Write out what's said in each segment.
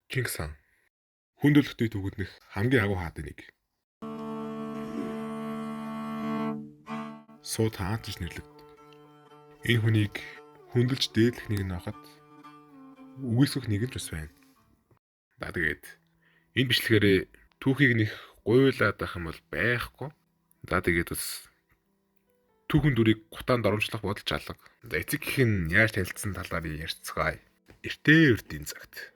Чингис хаан. Хүндлэлттэй төгөднөх хамгийн агуу хаад нэг. Сууд хаан гэж нэрлэгд. Энэ хүнийг хүндэлж дээдлэх нэг нь хахад үгүйсгэх нэг нь ч бас байна. За тэгээд энэ бичлэгээрээ түүхийг нэх гуйлаад байх юм бол байхгүй. За тэгээд бас түүхэн дүрийг гутаанд оромжлох бодолч алга. За эцэг гэх нь яаж танилцсан талаар ярьцгаая. Эртээ эрдийн цагт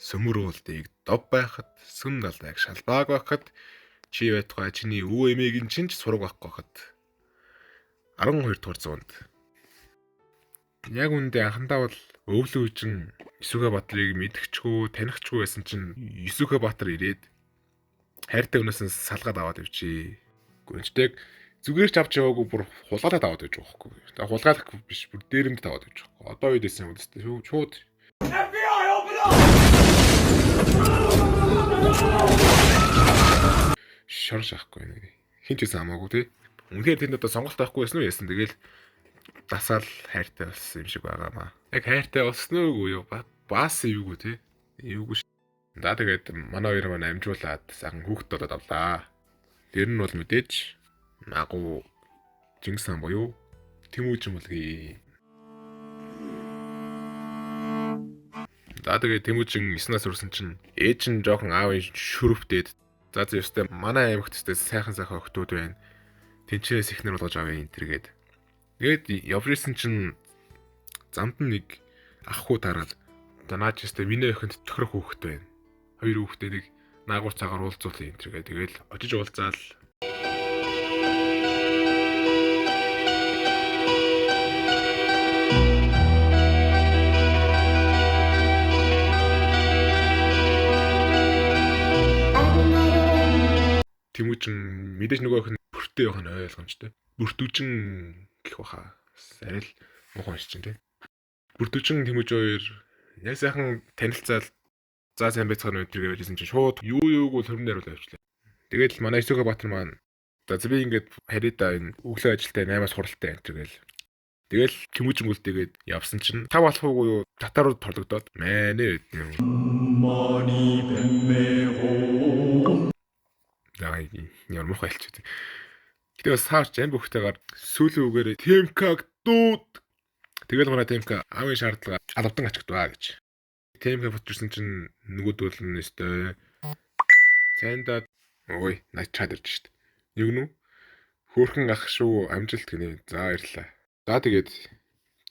сөмөр уулдыг дов байхад сүм далайг шалбааг байхад чи байтугай чиний өвөө эмээгийн чинь ч сураг байхгүй байхад 12 дугаар зуунд яг үндэ анхандаа бол өвлөө үжин Исүхэ Баатрыг мэдгчгүй танихчгүй байсан чинь Исүхэ Баатар ирээд хайртай өнөөс нь салгаад аваад ивчээ. Гүнжтэйг зүгээр ч авч яваагүй бүр хулгайлаад аваад ивж байгаа байхгүй. Тэгээ хулгайлах биш бүр дээрэмд аваад ивж байгаа. Одоо үед эсэн юм уу шууд FBI open up. Шар шахгүй нэг. Хинч байсан хамаагүй тий. Үнэхээр тэнд одоо сонголт байхгүй байсан уу яасан. Тэгэл дасаал хайртай болсон юм шиг байгаамаа. Яг хайртай болсон уу юу бас эвгүй тий. Эвгүй. За тэгээд манай хоёр маань амжуулаад сайхан хүүхэд болоод авлаа. Тэр нь бол мэдээж агуу Чингис хаан буюу Тэмүүжин булгий. За тэгээд Тэмүүжин 9 нас хүрсэн чинь ээж нь жоохон аавын шүрвтээд за зөвхөн манай аймагт тест сайхан охтууд байна. Тэнчээс ихнэр болгож авъя энэ тэргээд. Тэгээд явжсэн чинь замд нэг ах хүү тараад наачстай миний охинд тохирох хүүхэд байна. Хоёр хүүхдээ нэг наагур цагаар уулзуулъя энэ тэргээд. Тэгэл очиж уулзаал. Тэмүүжин мэдээж нөгөө охин бүртээ явах нь ойлгомжтой. Бүртүүжин гэх баха. Арай л муухай шиж чинь тий. Бүртүүжин Тэмүүж хоёр яг сайхан танилцаал за сайн байцгаана уу тэргээ хэлсэн чинь шууд юуг бол хөрмнөр л авчлаа. Тэгээд манай Исүхэ Баатар маань за би ингээд харидаа энэ өглөө ажилтаа 8-аас хуралтай энэ тэргээл. Тэгэл Тэмүүжин бүлдээгээд явсан чинь тав алах уу юу татарууд торлогдоод мэнэ гэдэг юм. Мани бэмэ ямар муухай хэлчих үү. Гэтэ бас саарч амь бүхтэйгээр сүүлийн үгээр Темкаг дууд. Тэгэл манай Темка аавын шаардлага алавдан ачигдваа гэж. Темка бутчихсан чинь нөгөөдөл нь өстой. Цайндаа ой наач чад ирж шít. Юу гэнэ үү? Хөөхөн ах шүү амжилт гинэ. За баярлаа. За тэгээд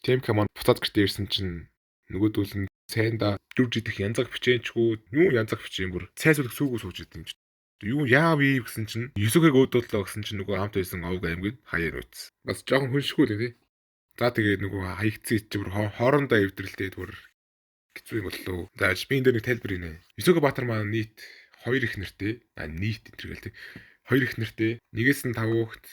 Темка маань буцаад гэртээ ирсэн чинь нөгөөдөл нь цайндаа дүрж идэх янзаг бичээнчгүй юу янзаг бичээн бүр цайсуулах сүүгөө сууж идэв юм чи. Юу яав ий гэсэн чинь Юсүхэг өөдөлөө гэсэн чинь нөгөө хамт байсан овг аймгийн хаяар үйц. Бас жоохон хүншгүй л тий. За тэгээд нөгөө хаягдсан ич бүр хоорондоо эвдрэлдээд бүр хэцүү юм боллоо. За би энэ дээр нэг тайлбарийнэ. Юсүхэг Баатар маань нийт 2 их нэртэй. Нийт энтергээл тий. 2 их нэртэй. Нэгээс нь 5 хүүхэд,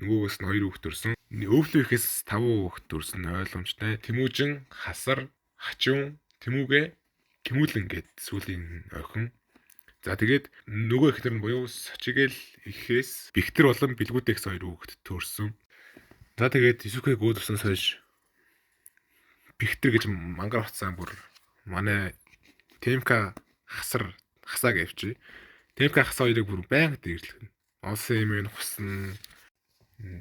нөгөөгөөс нь 2 хүүхэд төрсөн. Өвлөө ихээс 5 хүүхэд төрсөн ойлгомжтой. Тэмүүжин, Хасар, Хачуун, Тэмүүгэ, Кимүүлэн гэд сүүлийн охин. За тэгээд нөгөө ихнэр нь буюу Сочигэл ихээс Бихтэр болон Билгүүдээс 2 хүүхэд төрсөн. За тэгээд Исүхэг өөдөрсөн сойж Бихтэр гэж мангар утсан бүр манай Темка хасаа гэвчээ. Темка хасаа хоёрыг бүр байнга дээрлэх. Олсон юм хусна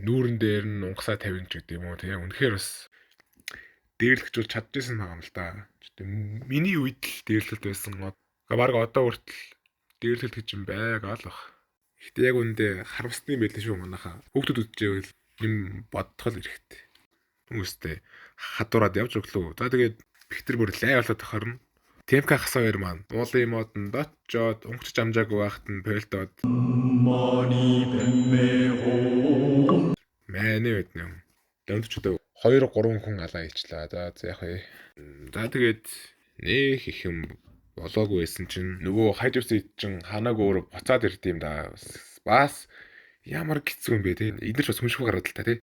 нүүрэн дээр нь унгасаа тавина ч гэдэг юм уу тийм. Үнэхээр бас дээрлэхжүүл чадчихсан байгаа юм л да. Миний үед л дээрлэлт байсан. Бараг одоо хүртэл дээрлэлт гэж юм байгаа л бах. Гэтэ яг үндэ харамсны байлээ шүү манайхаа. Хүүхдүүд үдчихвэл юм бодтол эрэхтэй. Хүмүүстэй хадуураад явж өглөө. За тэгээд Бихтэр бүр лай болоод тохорно. Темка хасаа хоёр маань уулын модонд очоод өнгөч амжаагүй байхад нь пэлтоод мани бэмэ мэнэ гэдэг юм. Дөндчдөө 2-3 хүн алаа ичлаа. За яг хөө. За тэгээд нэх их юм болоогүй байсан чинь нөгөө хайж ирсэн чинь ханааг өөр буцаад ирд юм да. Бас ямар хэцүү юм бэ те. Эднэрч бас хүншгүй гараад л та те.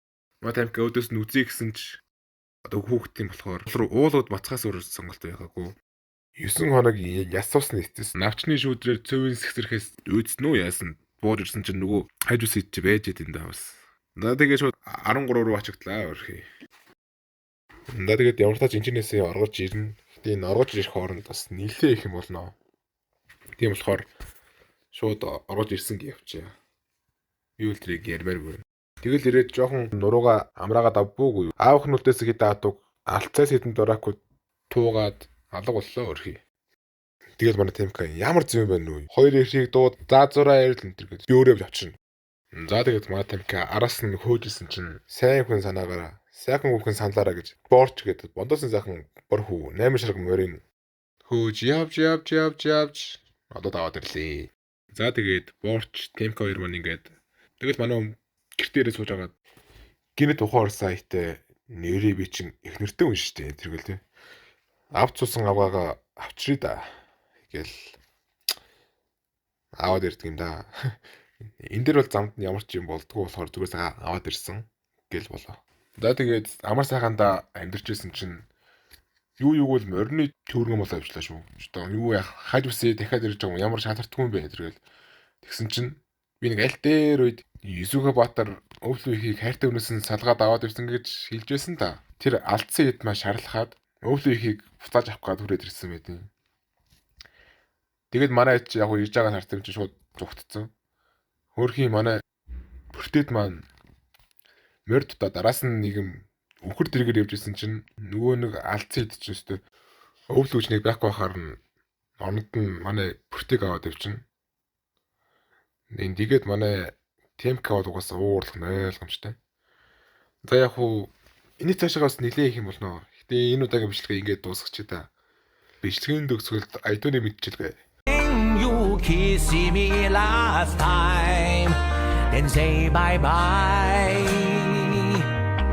Математик өөдөөс нь үзье гэсэн ч одоо хүүхдийн болохоор уулууд бацхаас өөр сонголт байгаагүй. 9 хоног ясуусны эцэс навчны шүүдрээр цөвийн сэгсэрхээс үүдсэн үү яасан. Бууж ирсэн чинь нөгөө хайж ирсэн чи байж идэв да бас. За тэгээд шууд 13 руу ачигдлаа өөрхий. За тэгээд ямар тач инженеэсээ оргож ирнэ. Тэгээд энэ оргож ирэх хооронд бас нэлээ их юм болно. Тийм болохоор шууд ороод ирсэн гэж явчаа. Юу л тэрийг ярмааргүй. Тэгэл ирээд жоохон нурууга амраагаад авбуугүй. Аавх нүдээс хэд аадаг алцаас хэдэн дураагүй туугаад алга боллоо өрхий. Тэгэл манай Темка ямар зүв юм бэ нүү. Хоёр эрхийг дууд заазураа ярил энэ гэж биөрөө авчирна. За тэгээд манай Темка араас нь хөөжилсэн чинь сайн хүн санаагаараа сайхан хүн саналаараа гэж борч гэдэг бондоосын сайхан бор хүү 8 шарга морин хөөж явж одоо даваад ирлээ. За тэгээд борч Темка хоёр маань ингээд тэгэл манай гэртээрээ сууж агаад гинэт ухаар сайтаа нэрээ би чинь их нэртэй хүн шүү дээ тэргэл тэ. Авч цусан аваагаа авчрий да гэл аваад ирдэг юм да. Энд дэр бол замд нь ямар ч юм болдгоо болохоор зүгээс аваад ирсэн гэл болоо. За тэгээд амар сайханда амьдэрчсэн чинь юу бол морины төргөн болоо авчлаа шүү. Одоо юу яах хаж үсээ дахиад ирж байгаа юм ямар шаардлагагүй юм бэ тэргээл тэгсэн чинь би нэг аль дээр үед Исүгэ Баатар өвлөөхийг хайртай хүнээс нь салгаад аваад ирсэн гэж хэлжсэн та. Тэр алдсан хэд маш шаарлахад өвлөөхийг буцааж авах гээд хүрээд ирсэн байдیں۔ Тэгээд манай ич яг ирж байгаа хартай чинь шууд зүгтцсэн. Хөөрхийн манай бүртээд маань морд та дараас нь нэг юм өвхөр дэргээр явж исэн чинь нөгөө нэг алдсан хэд чинь өстө өвлөөч нэг байхгүй хахаар нь онд нь манай бүртэйг аваад явчихна. Энд тэгээд манай Темка бол угаасаа уурлах нь ойлгомжтой. За яг хуу энэ цаашаагаас нилээ их юм болно. Гэтэ энэ удаагийн бичлэгээ ингээд дуусгачих та. Бичлэгийн төгсгөлд iTunes мэдчилгээ. You kiss me last time, then say bye bye.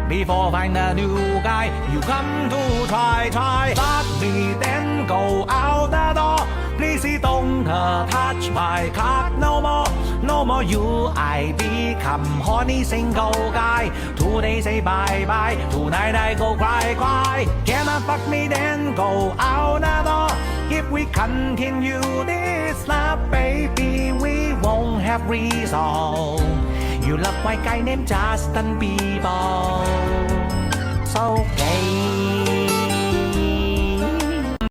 Before find a new guy, you come to try. Start me, then go out the door. Please don't touch my card no more you. I become horny single guy. Today say bye bye, tonight I go cry. Cannot fuck me, then go out the door. If we continue this love, baby, we won't have reason. You love white guy named Justin Bieber. So gay.